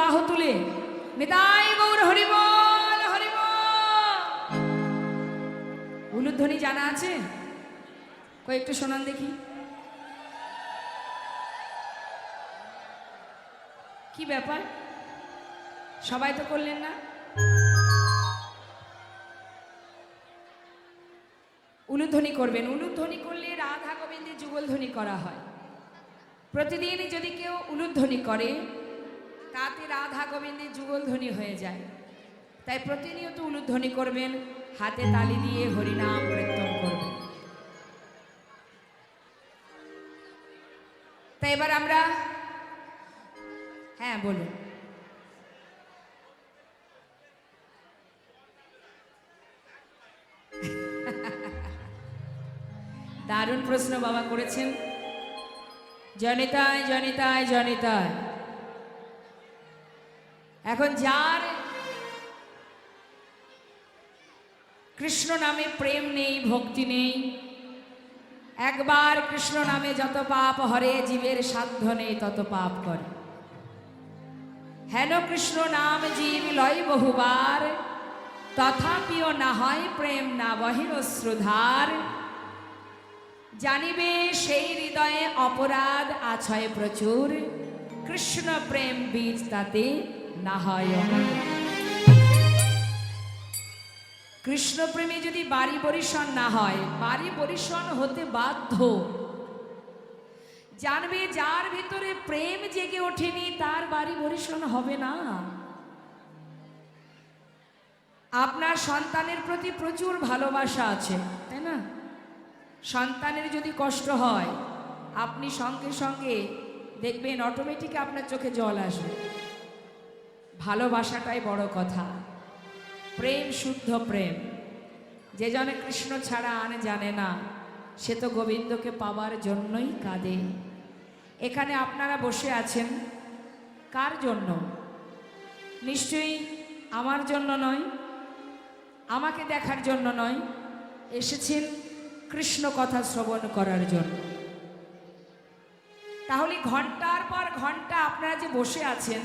বাহু তুলে নিতাই গৌর হরিবল হরিবল। উলুধ্বনি জানা আছে? কয়েকটু শোনান দেখি। কি ব্যাপার, সবাই তো করলেন না? উলুধ্বনি করবেন। উলুধ্বনি করলে রাধা গোবিন্দের যুগলধ্বনি করা হয়। প্রতিদিন যদি কেউ উলুধ্বনি করে তাতে রাধা গোবিন্দের যুগলধ্বনি হয়ে যায়। তাই প্রতিনিয়ত উলুধ্বনি করবেন, হাতে তালি দিয়ে হরিনাম কীর্তন করবেন। তাই এবার আমরা, হ্যাঁ বলুন। দারুণ প্রশ্ন বাবা করেছেন। জনিতায় জনিতায় জনিতায়। এখন যার কৃষ্ণ নামে প্রেম নেই, ভক্তি নেই, একবার কৃষ্ণ নামে যত পাপ হরে, জীবের সাধ্য নেই তত পাপ করে। হেন কৃষ্ণ নাম জীব লয় বহুবার, তথাপিও না হয় প্রেম না বহে অশ্রুধার। জানিবে সেই হৃদয়ে অপরাধ আছয় প্রচুর, কৃষ্ণ প্রেম বীজ তাতে না হয়। কৃষ্ণ প্রেমে যদি বাড়ি বরিশন না হয়, বাড়ি বরিশন হতে বাধ্য। জানবে যার ভিতরে প্রেম জেগে ওঠেনি তার বাড়ি বরিশন হবে না। আপনার সন্তানের প্রতি প্রচুর ভালোবাসা আছে, তাই না? সন্তানের যদি কষ্ট হয় আপনি সঙ্গে সঙ্গে দেখবেন অটোমেটিক আপনার চোখে জল আসবে। ভালোবাসাটাই বড় কথা। প্রেম শুদ্ধ প্রেম। যে জনে কৃষ্ণ ছাড়া আর জানে না সে তো গোবিন্দকে পাওয়ার জন্যই কাঁদে। এখানে আপনারা বসে আছেন কার জন্য? নিশ্চয়ই আমার জন্য নয়, আমাকে দেখার জন্য নয়, এসেছেন কৃষ্ণ কথা শ্রবণ করার জন্য। তাহলে ঘন্টার পর ঘন্টা আপনারা যে বসে আছেন,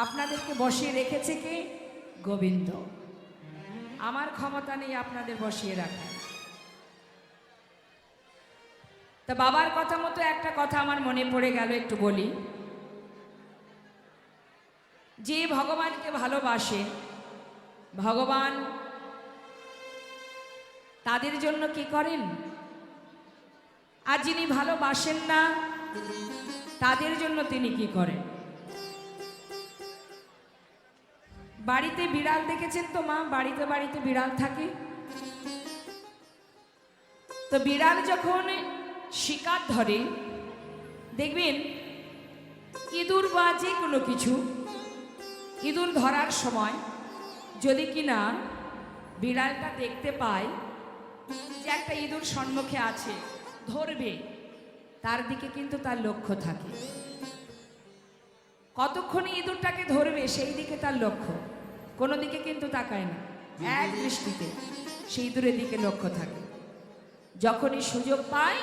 আপনাদেরকে বসিয়ে রেখেছে কে? গোবিন্দ। আমার ক্ষমতা নেই আপনাদের বসিয়ে রাখা। তা বাবার কথা মতো একটা কথা আমার মনে পড়ে গেল, একটু বলি। যে ভগবানকে ভালোবাসে, ভগবান তাদের জন্য কি করেন? আর যিনি ভালোবাসেন না তাদের জন্য তিনি কি করেন? বাড়িতে বিড়াল দেখেছেন তো মা? বাড়িতে বাড়িতে বিড়াল থাকে। তো বিড়াল যখন শিকার ধরে, দেখবেন ইঁদুর বা যে কোনো কিছু, ইঁদুর ধরার সময় যদি কিনা বিড়ালটা দেখতে পায় যে একটা ইঁদুর সম্মুখে আছে, ধরবে, তার দিকে কিন্তু তার লক্ষ্য থাকে। কতক্ষণে ইঁদুরটাকে ধরবে সেই দিকে তার লক্ষ্য, কোনো দিকে কিন্তু তাকায় না, এক দৃষ্টিতে সেই ইঁদুরের দিকে লক্ষ্য থাকে। যখনই সুযোগ পায়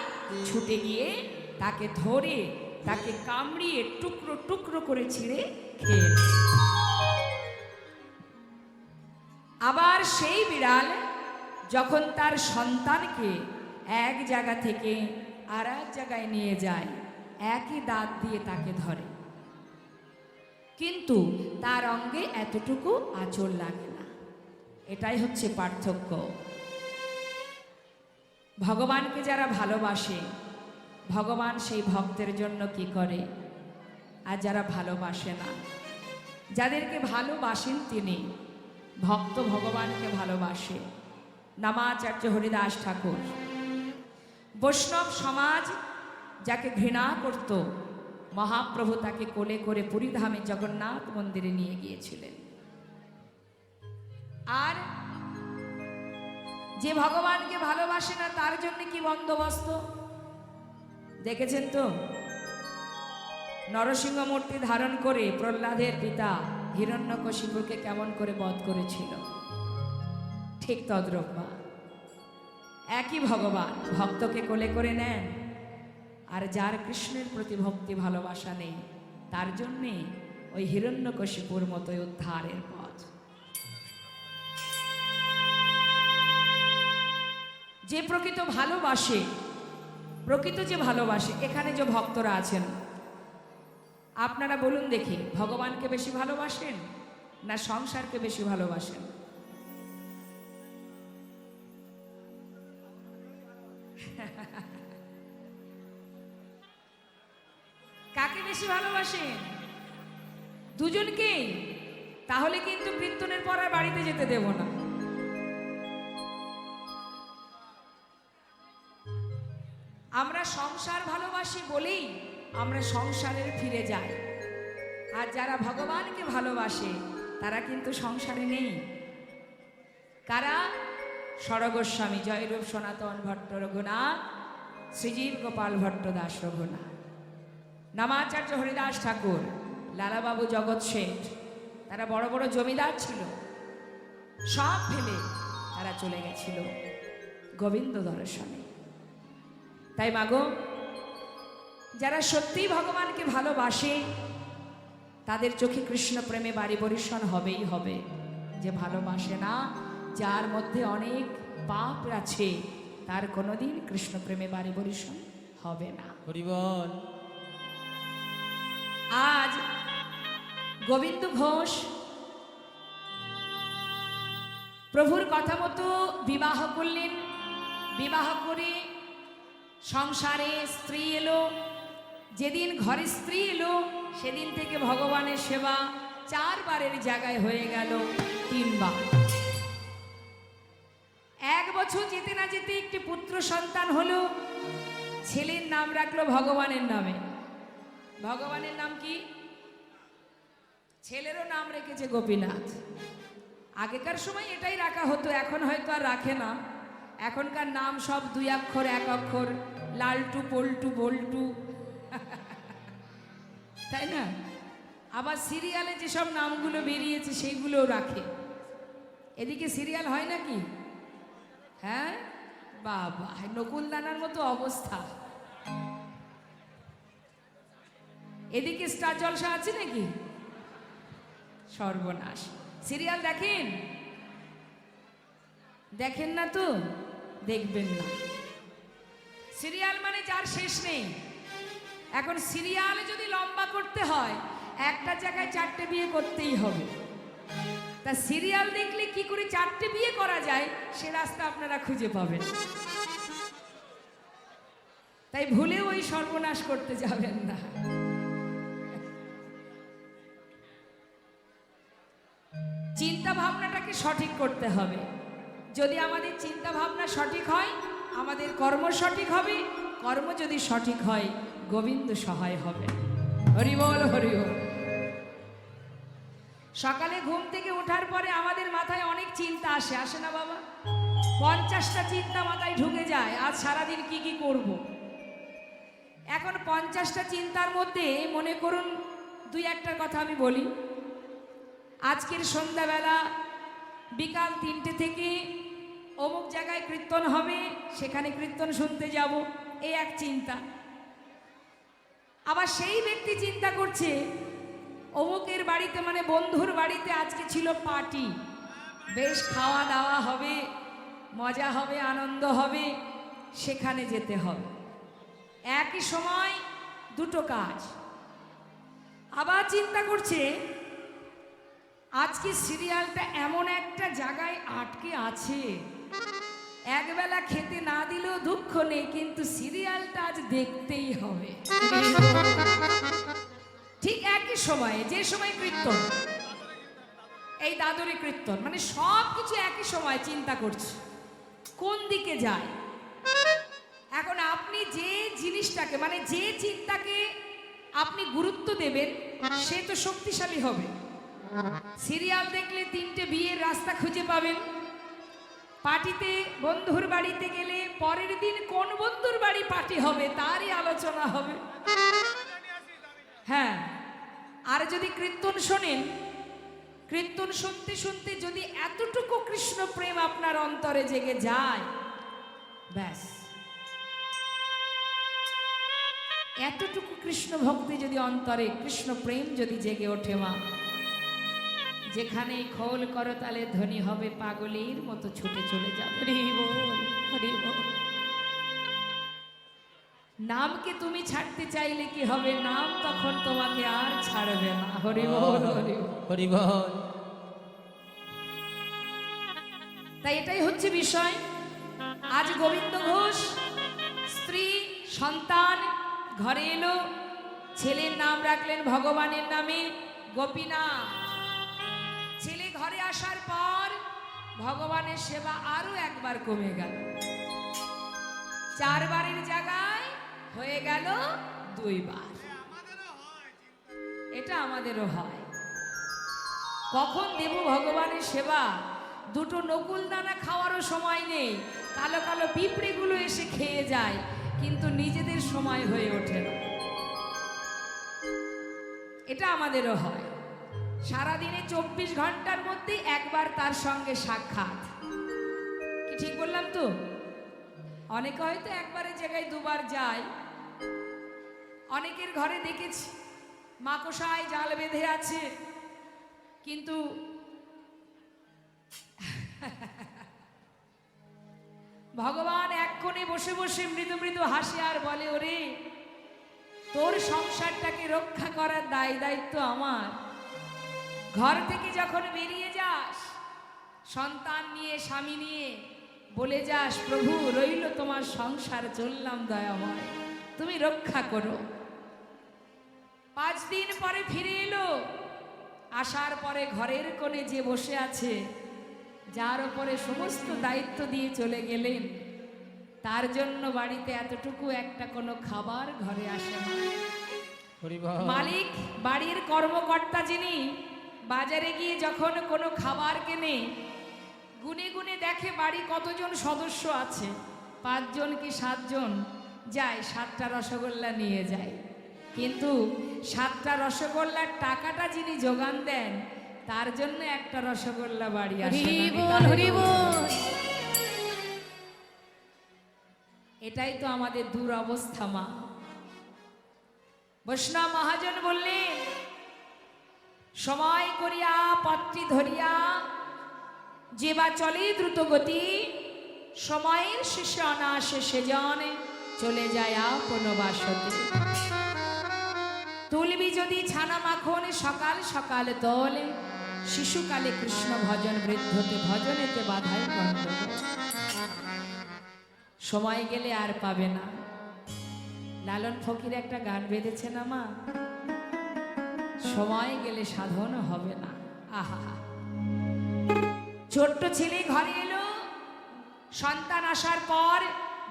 ছুটে গিয়ে তাকে ধরে, তাকে কামড়িয়ে টুকরো টুকরো করে ছিঁড়ে খেয়ে। আবার সেই বিড়াল যখন তার সন্তানকে এক জায়গা থেকে আর এক জায়গায় নিয়ে যায়, একই দাঁত দিয়ে তাকে ধরে, কিন্তু তার অঙ্গে এতটুকু আঁচড় লাগে না। এটাই হচ্ছে পার্থক্য। ভগবানকে যারা ভালোবাসে, ভগবান সেই ভক্তের জন্য কি করে, আর যারা ভালোবাসে না, যাদেরকে ভালোবাসেন তিনি, ভক্ত ভগবানকে ভালোবাসে। নামাচার্য হরিদাস ঠাকুর, বৈষ্ণব সমাজ যাকে ঘৃণা করত, মহাপ্রভু তাকে কোলে করে পুরীধামে জগন্নাথ মন্দিরে নিয়ে গিয়েছিলেন। আর যে ভগবানকে ভালোবাসে না তার জন্য কি বন্দোবস্ত দেখেছেন তো? নরসিংহ মূর্তি ধারণ করে প্রহ্লাদের পিতা হিরণ্যকশিপুকে কেমন করে বধ করেছিল, ঠিক তদ্রূপ মা। একই ভগবান ভক্তকে কোলে করে নেন, আর যার কৃষ্ণের প্রতি ভক্তি ভালোবাসা নেই তার জন্যে ওই হিরণ্যকশিপুর মতোই উদ্ধারের পথ। যে প্রকৃত ভালোবাসে, প্রকৃত যে ভালোবাসে, এখানে যে ভক্তরা আছেন আপনারা বলুন দেখি, ভগবানকে বেশি ভালোবাসেন না সংসারকে বেশি ভালোবাসেন? কাকে বেশি ভালোবাসেন? দুজনকেই। তাহলে কিন্তু কীর্তনের পর আর বাড়িতে যেতে দেব না। আমরা সংসার ভালোবাসি বলেই আমরা সংসারের ফিরে যাই, আর যারা ভগবানকে ভালোবাসে তারা কিন্তু সংসারে নেই। কারা? সরগোস্বামী, জয়রূপ সনাতন ভট্ট রঘুনাথ, শ্রীজীব গোপাল ভট্ট দাস রঘুনাথ, নামাচার্য হরিদাস ঠাকুর, লালাবাবু জগৎ শেঠ, তারা বড় বড় জমিদার ছিল, সব ফেলে তারা চলে গেছিল গোবিন্দ দর্শনে। তাই মাগো, যারা সত্যিই ভগবানকে ভালোবাসে তাদের চোখে কৃষ্ণ প্রেমে বাড়ি বরিশন হবেই হবে। যে ভালোবাসে না, যার মধ্যে অনেক পাপ আছে, তার কোনোদিন কৃষ্ণ প্রেমে বাড়ি বরিশন হবে না। হরি বল। আজ গোবিন্দ ঘোষ প্রভুর কথা মতো বিবাহ করলেন। বিবাহ করে সংসারে স্ত্রী এলো। যেদিন ঘরে স্ত্রী এলো সেদিন থেকে ভগবানের সেবা 4 বারের জায়গায় হয়ে গেল 3 বার। 1 বছর যেতে না যেতে একটি পুত্র সন্তান হলো। ছেলের নাম রাখলো ভগবানের নামে। ভগবানের নাম কি? ছেলেরও নাম রেখেছে গোপীনাথ। আগেকার সময় এটাই রাখা হতো, এখন হয়তো আর রাখে না। এখনকার নাম সব 2 অক্ষর 1 অক্ষর, লালটু পল্টু বল্টু, তাই না? আবার সিরিয়ালে যেসব নামগুলো বেরিয়েছে সেইগুলোও রাখে। এদিকে সিরিয়াল হয় নাকি? হ্যাঁ বাবা, নকুল দানার মতো অবস্থা। এদিকে স্টার জলসা আছে নাকি? সর্বনাশ। সিরিয়াল দেখেন? দেখেন না তো, দেখবেন না। সিরিয়াল মানে যার শেষ নেই। এখন সিরিয়ালে যদি লম্বা করতে হয় একটা জায়গায় 4টে বিয়ে করতেই হবে। তা সিরিয়াল দেখলে কি করে 4টে বিয়ে করা যায় সে রাস্তা আপনারা খুঁজে পাবেন। তাই ভুলেও ওই সর্বনাশ করতে যাবেন না। চিন্তা ভাবনাটাকে সঠিক করতে হবে। যদি আমাদের চিন্তা ভাবনা সঠিক হয় আমাদের কর্ম সঠিক হবে। কর্ম যদি সঠিক হয় গোবিন্দ সহায় হবে। হরি বল, হরি বল। সকালে ঘুম থেকে ওঠার পরে আমাদের মাথায় অনেক চিন্তা আসে, আসে না বাবা? 50টা চিন্তা মাথায় ঢুকে যায়, আজ সারাদিন কি কি করব। এখন 50টা চিন্তার মধ্যে মনে করুন 2-1টার কথা আমি বলি। আজকের সন্ধ্যাবেলা বিকাল 3টে থেকে অমুক জায়গায় কীর্তন হবে, সেখানে কীর্তন শুনতে যাব, এই এক চিন্তা। আবার সেই ব্যক্তি চিন্তা করছে অমুকের বাড়িতে, মানে বন্ধুর বাড়িতে আজকে ছিল পার্টি, বেশ খাওয়া দাওয়া হবে, মজা হবে, আনন্দ হবে, সেখানে যেতে হবে। একই সময় 2টো কাজ। আবার চিন্তা করছে আজকে সিরিয়ালটা এমন একটা জায়গায় আটকে আছে, একবেলা খেতে না দিলেও দুঃখ নেই, কিন্তু সিরিয়ালটা আজ দেখতেই হবে। ঠিক একই সময়ে, যে সময় কীর্তন, এই দাদরে কীর্তন, মানে সব কিছু একই সময় চিন্তা করছে কোন দিকে যায়। এখন আপনি যে জিনিসটাকে, মানে যে চিন্তাকে আপনি গুরুত্ব দেবেন সে তো শক্তিশালী হবে। সিরিয়াল দেখলে 3টে বিয়ের রাস্তা খুঁজে পাবেন। পার্টিতে বন্ধুর বাড়িতে গেলে পরের দিন কোন বন্ধুর বাড়ি পার্টি হবে তারই আলোচনা হবে। হ্যাঁ, আর যদি কীর্তন শোনেন, কীর্তন শুনতে শুনতে যদি এতটুকু কৃষ্ণ প্রেম আপনার অন্তরে জেগে যায়, ব্যাস এতটুকু কৃষ্ণ ভক্তি যদি অন্তরে, কৃষ্ণ প্রেম যদি জেগে ওঠে মা, যেখানেই খোল করতালে ধ্বনি হবে, পাগলের মতো ছুটে চলে যাবে। হরি বল, হরি বল। নামকে তুমি ছাড়তে চাইলে কি হবে, নাম তখন তোমাকে আর ছাড়বে না। হরি বল, হরি বল, হরি বল। তাই এটাই হচ্ছে বিষয়। আজ গোবিন্দ ঘোষ স্ত্রী সন্তান ঘরে এলো, ছেলের নাম রাখলেন ভগবানের নামে গোপীনাথ। ছেলে ঘরে আসার পর ভগবানের সেবা আরো একবার কমে গেল, 4 বারের জায়গায় হয়ে গেল 2 বার। এটা আমাদেরও হয়। কখন দেব ভগবানের সেবা? দুটো নকুল দানা খাওয়ারও সময় নেই, কালো কালো পিঁপড়েগুলো এসে খেয়ে যায়, কিন্তু নিজেদের সময় হয়ে ওঠে না। এটা আমাদেরও হয়। সারাদিনে 24 ঘন্টার মধ্যে একবার তার সঙ্গে সাক্ষাৎ। কি ঠিক বললাম তো? অনেকে হয়তো একবারের জায়গায় 2 বার যায়। অনেকের ঘরে দেখেছি মাকড়সায় জাল বেঁধে আছে, কিন্তু ভগবান এক কোণে বসে বসে মৃদু মৃদু হাসে আর বলে, ওরে তোর সংসারটাকে রক্ষা করার দায়িত্ব আমার। ঘর থেকে যখন বেরিয়ে যাস, সন্তান নিয়ে স্বামী নিয়ে বলে যাস, প্রভু রইল তোমার সংসার, চললাম দয়াময়, তুমি রক্ষা করো। 5 দিন পরে ফিরে এলো, আসার পরে ঘরের কোণে যে বসে আছে, যার উপরে সমস্ত দায়িত্ব দিয়ে চলে গেলেন, তার জন্য বাড়িতে এতটুকু একটা কোনো খাবার ঘরে আসে না। মালিক বাড়ির কর্মকর্তা যিনি, বাজারে গিয়ে যখন কোনো খাবার কেনে, গুনে গুনে দেখে বাড়ি কতজন সদস্য আছে, 5 জন কি 7 জন, যায় 7টা রসগোল্লা নিয়ে যায়। কিন্তু 7টা রসগোল্লার টাকাটা যিনি যোগান দেন, তার জন্য একটা রসগোল্লা বাড়ি আসে না। এটাই তো আমাদের দুরবস্থা মা। বৈষ্ণব মহাজন বললেন, সময় করিয়া পত্রী ধরিয়া যে বা চলে দ্রুত গতি, সময়ের শেষে অনাসে সেজন চলে যায় আপন বাসতে। তুলবি যদি ছানা মাখন সকাল সকাল তোলে, শিশুকালে কৃষ্ণ ভজন, বৃদ্ধতে ভজনেতে বাধাই গণ্ডগোল। সময় গেলে আর পাবে না। লালন ফকির একটা গান বেঁধেছে না মা, সময় গেলে সাধন হবে না। আহা, ছোট্ট ছেলে ঘরে এলো, সন্তান আসার পর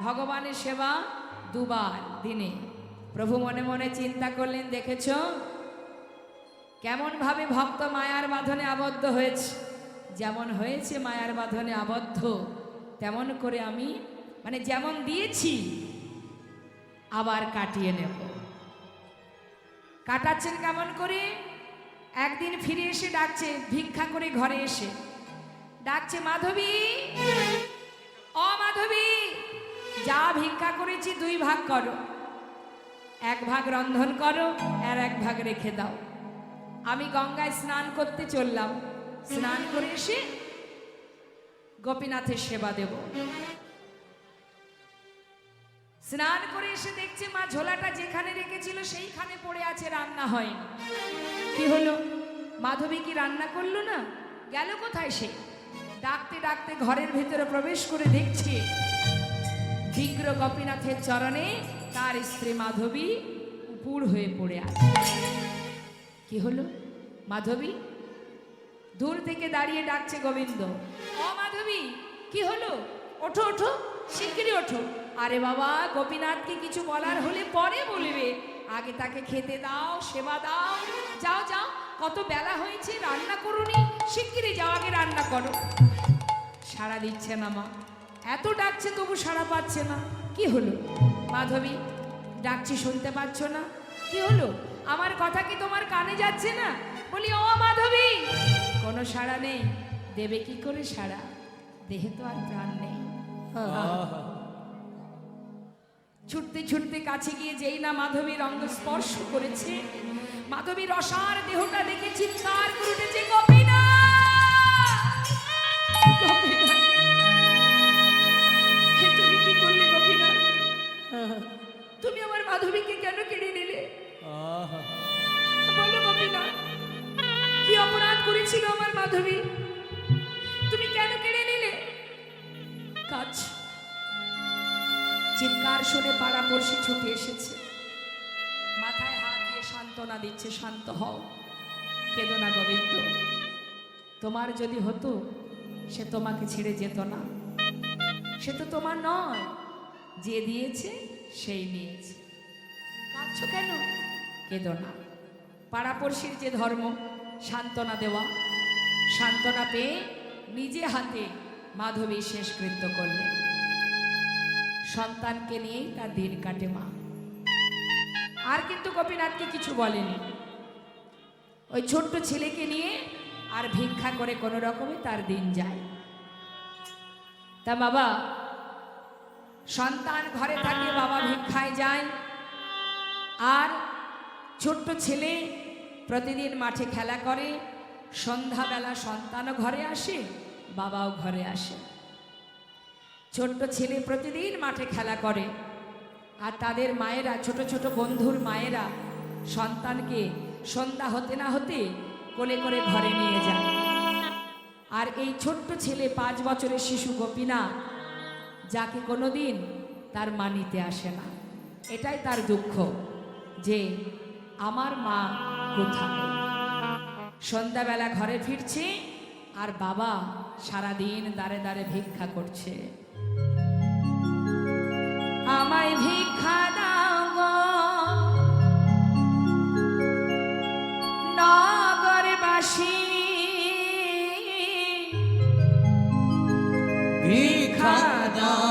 ভগবানের সেবা 2 বার দিনে। প্রভু মনে মনে চিন্তা করলেন, দেখেছ কেমন ভাবে ভক্ত মায়ার বাঁধনে আবদ্ধ হয়েছে। যেমন হয়েছে মায়ার বাঁধনে আবদ্ধ, তেমন করে আমি যেমন দিয়েছি আবার কাটিয়ে নেব। কাটাচ্ছেন কেমন করে? একদিন ফিরে এসে ডাকছে, ভিক্ষা করে ঘরে এসে ডাকছে, মাধবী, ও মাধবী, যা ভিক্ষা করেছি 2 ভাগ করো, 1 ভাগ রন্ধন করো আর 1 ভাগ রেখে দাও। আমি গঙ্গায় স্নান করতে চললাম, স্নান করে এসে গোপীনাথের সেবা দেব। স্নান করে এসে দেখছে মা ঝোলাটা যেখানে রেখেছিল সেইখানে পড়ে আছে, রান্না হয়নি। কি হলো? মাধবী কি রান্না করলো না? গেল কোথায় সে? ডাকতে ডাকতে ঘরের ভিতরে প্রবেশ করে দেখছে বিগ্র গোপীনাথের চরণে তার স্ত্রী মাধবী উপুড় হয়ে পড়ে আছে। কি হলো? মাধবী দূর থেকে দাঁড়িয়ে ডাকছে গোবিন্দ, ও মাধবী, কি হলো? ওঠো ওঠো, শিগগিরই ওঠো। আরে বাবা, গোপীনাথকে কিছু বলার হলে পরে বলবে, আগে তাকে খেতে দাও, সেবা দাও। যাও যাও, কত বেলা হয়েছে, রান্না করুনি, শিগগিরই যাও, আগে রান্না করো। সাড়া দিচ্ছে না মা, এত ডাকছে তবু সাড়া পাচ্ছে না। কি হলো? মাধবী, ডাকছি শুনতে পাচ্ছ না? কি হলো? আমার কথা কি তোমার কানে যাচ্ছে না? বলি, ও মাধবী, কোনো সাড়া নেই। দেবে কি করে সাড়া? দেহে তো আর প্রাণ নেই। ছুটতে ছুটতে কাছে গিয়ে যেই না মাধবীর অঙ্গ স্পর্শ করেছে, মাধবীর অসার দেহটা দেখে চিৎকার করে উঠেছে, গোপীনাথ! গোপীনাথ! হে তুমি কি করলে গোপীনাথ? তুমি আমার মাধবীকে কেন কেড়ে নিলে? বলো গোপীনাথ, কি অপরাধ করেছিল আমার মাধবী? তুমি কেন কেড়ে নিলে? কাজ চিৎকার শুনে পাড়াপড়শি ছুটে এসেছে, মাথায় হাত দিয়ে সান্ত্বনা দিচ্ছে, শান্ত হও, কেঁদো না গোবিন্দ। তোমার যদি হতো সে তোমাকে ছেড়ে যেত না, সে তো তোমার নয়, যে দিয়েছে সেই নিয়েছে। কাঁদছো কেন? কেঁদো না। পাড়াপড়শির যে ধর্ম সান্ত্বনা দেওয়া, সান্ত্বনা পেয়ে নিজে হাতে মাধবী শেষকৃত্য করলেন। সন্তানকে নিয়েই তার দিন কাটে মা। আর কিন্তু গোপীনাথকে কিছু বলেনি। ওই ছোট্ট ছেলেকে নিয়ে আর ভিক্ষা করে কোনো রকমে তার দিন যায়। তা বাবা, সন্তান ঘরে থাকে, বাবা ভিক্ষায় যায়, আর ছোট্ট ছেলে প্রতিদিন মাঠে খেলা করে। সন্ধ্যাবেলা সন্তানও ঘরে আসে, বাবাও ঘরে আসে। ছোট্ট ছেলে প্রতিদিন মাঠে খেলা করে, আর তাদের মায়েরা, ছোট ছোট বন্ধুর মায়েরা সন্তানকে সন্ধ্যা হতে না হতে কোলে করে ঘরে নিয়ে যায়। আর এই ছোট্ট ছেলে 5 বছরের শিশু গোপীনাথ, যাকে কোনোদিন তার মা নিতে আসে না। এটাই তার দুঃখ যে আমার মা কোথায়। সন্ধ্যাবেলা ঘরে ফিরছে, আর বাবা সারাদিন দাঁড়ে দাঁড়ে ভিক্ষা করছে। আমায় ভিক্ষা দাও গো নগরবাসী, ভিক্ষা দাও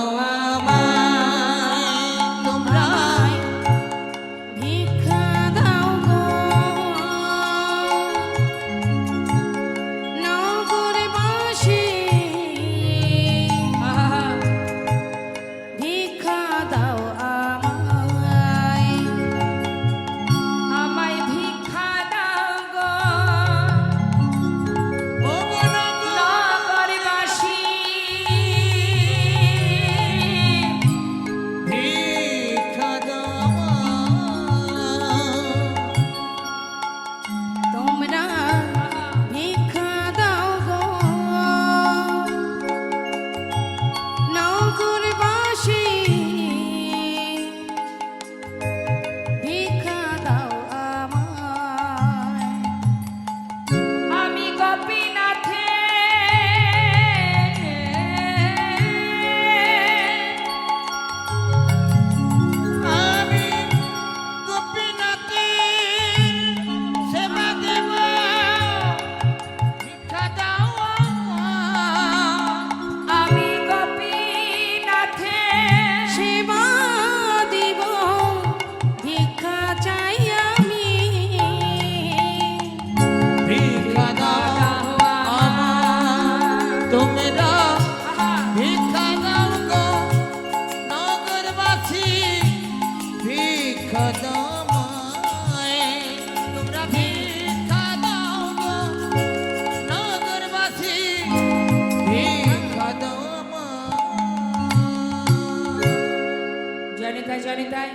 জনিতায়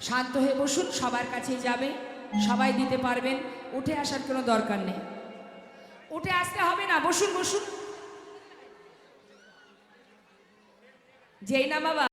শান্ত হয়ে বসুন, সবার কাছেই যাবে, সবাই দিতে পারবেন, উঠে আসার কোনো দরকার নেই, উঠে আসতে হবে না, বসুন বসুন। যেই না বাবা